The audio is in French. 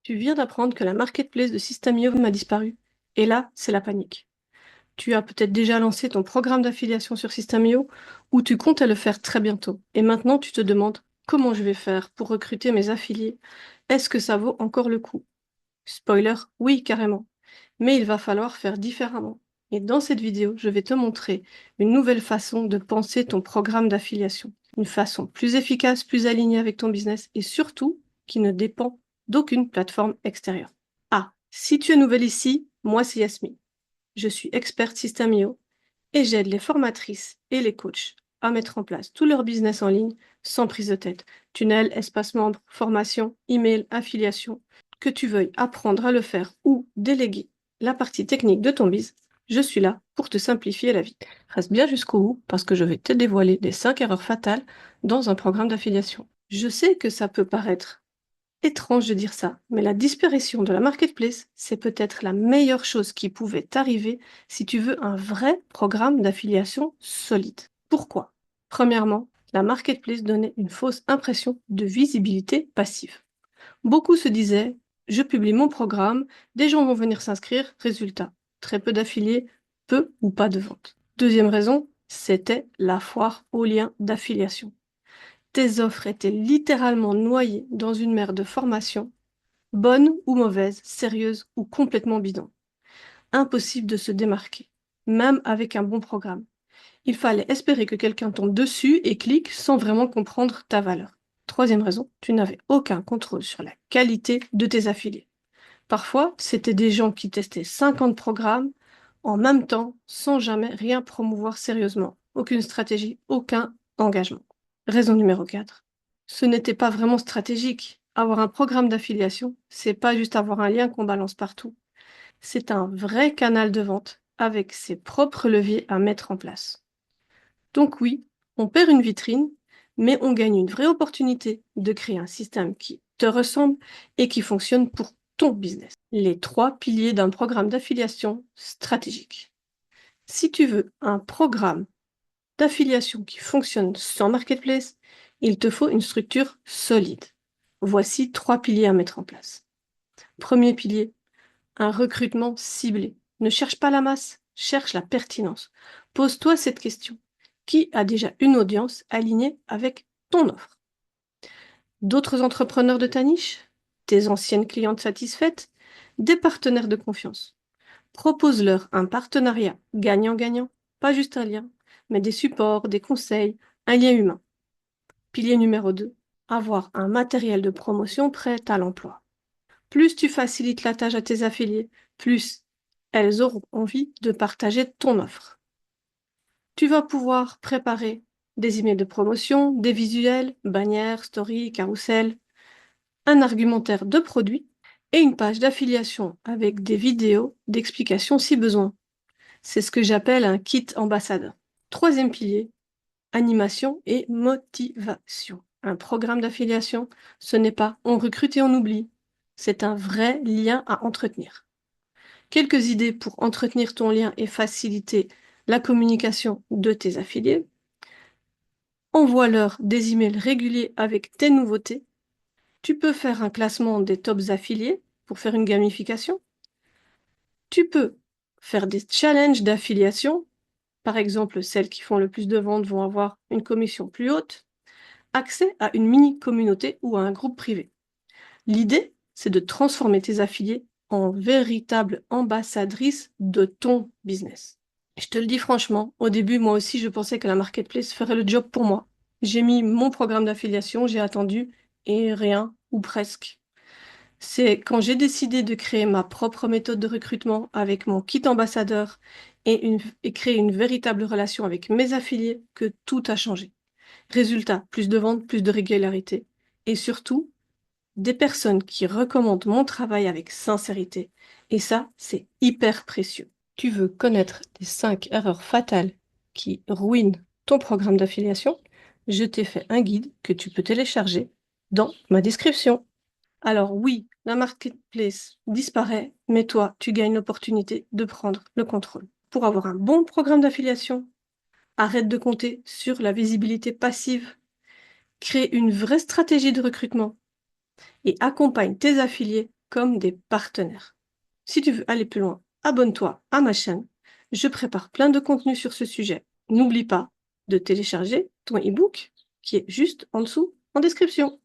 Tu viens d'apprendre que la marketplace de System.io a disparu. Et là, c'est la panique. Tu as peut-être déjà lancé ton programme d'affiliation sur System.io ou tu comptes le faire très bientôt. Et maintenant, tu te demandes comment je vais faire pour recruter mes affiliés. Est-ce que ça vaut encore le coup? Spoiler, oui, carrément. Mais il va falloir faire différemment. Et dans cette vidéo, je vais te montrer une nouvelle façon de penser ton programme d'affiliation. Une façon plus efficace, plus alignée avec ton business et surtout qui ne dépend d'aucune plateforme extérieure. Ah, si tu es nouvelle ici, moi c'est Yasmine. Je suis experte System.io et j'aide les formatrices et les coachs à mettre en place tout leur business en ligne sans prise de tête. Tunnel, espace membre, formation, email, affiliation. Que tu veuilles apprendre à le faire ou déléguer la partie technique de ton biz, je suis là pour te simplifier la vie. Reste bien jusqu'au bout parce que je vais te dévoiler les 5 erreurs fatales dans un programme d'affiliation. Je sais que ça peut paraître étrange de dire ça, mais la disparition de la marketplace, c'est peut-être la meilleure chose qui pouvait t'arriver si tu veux un vrai programme d'affiliation solide. Pourquoi? Premièrement, la marketplace donnait une fausse impression de visibilité passive. Beaucoup se disaient, je publie mon programme, des gens vont venir s'inscrire, résultat, très peu d'affiliés, peu ou pas de ventes. Deuxième raison, c'était la foire aux liens d'affiliation. Tes offres étaient littéralement noyées dans une mer de formations, bonnes ou mauvaises, sérieuses ou complètement bidons. Impossible de se démarquer, même avec un bon programme. Il fallait espérer que quelqu'un tombe dessus et clique sans vraiment comprendre ta valeur. Troisième raison, tu n'avais aucun contrôle sur la qualité de tes affiliés. Parfois, c'était des gens qui testaient 50 programmes en même temps sans jamais rien promouvoir sérieusement. Aucune stratégie, aucun engagement. Raison numéro 4. Ce n'était pas vraiment stratégique. Avoir un programme d'affiliation, c'est pas juste avoir un lien qu'on balance partout. C'est un vrai canal de vente avec ses propres leviers à mettre en place. Donc oui, on perd une vitrine, mais on gagne une vraie opportunité de créer un système qui te ressemble et qui fonctionne pour ton business. Les 3 piliers d'un programme d'affiliation stratégique. Si tu veux un programme d'affiliation qui fonctionne sans marketplace, il te faut une structure solide. Voici 3 piliers à mettre en place. Premier pilier, un recrutement ciblé. Ne cherche pas la masse, cherche la pertinence. Pose-toi cette question. Qui a déjà une audience alignée avec ton offre? D'autres entrepreneurs de ta niche? Tes anciennes clientes satisfaites? Des partenaires de confiance? Propose-leur un partenariat gagnant-gagnant, pas juste un lien, mais des supports, des conseils, un lien humain. Pilier numéro 2, avoir un matériel de promotion prêt à l'emploi. Plus tu facilites la tâche à tes affiliés, plus elles auront envie de partager ton offre. Tu vas pouvoir préparer des emails de promotion, des visuels, bannières, stories, carousels, un argumentaire de produits et une page d'affiliation avec des vidéos d'explication si besoin. C'est ce que j'appelle un kit ambassadeur. Troisième pilier, animation et motivation. Un programme d'affiliation, ce n'est pas on recrute et on oublie. C'est un vrai lien à entretenir. Quelques idées pour entretenir ton lien et faciliter la communication de tes affiliés. Envoie-leur des emails réguliers avec tes nouveautés. Tu peux faire un classement des tops affiliés pour faire une gamification. Tu peux faire des challenges d'affiliation. Par exemple, celles qui font le plus de ventes vont avoir une commission plus haute. Accès à une mini-communauté ou à un groupe privé. L'idée, c'est de transformer tes affiliés en véritables ambassadrices de ton business. Je te le dis franchement, au début, moi aussi, je pensais que la marketplace ferait le job pour moi. J'ai mis mon programme d'affiliation, j'ai attendu, et rien, ou presque. C'est quand j'ai décidé de créer ma propre méthode de recrutement avec mon kit ambassadeur et créer une véritable relation avec mes affiliés que tout a changé. Résultat, plus de ventes, plus de régularité. Et surtout, des personnes qui recommandent mon travail avec sincérité. Et ça, c'est hyper précieux. Tu veux connaître les 5 erreurs fatales qui ruinent ton programme d'affiliation? Je t'ai fait un guide que tu peux télécharger dans ma description. Alors oui, la marketplace disparaît, mais toi, tu gagnes l'opportunité de prendre le contrôle. Pour avoir un bon programme d'affiliation, arrête de compter sur la visibilité passive, crée une vraie stratégie de recrutement et accompagne tes affiliés comme des partenaires. Si tu veux aller plus loin, abonne-toi à ma chaîne. Je prépare plein de contenu sur ce sujet. N'oublie pas de télécharger ton e-book qui est juste en dessous en description.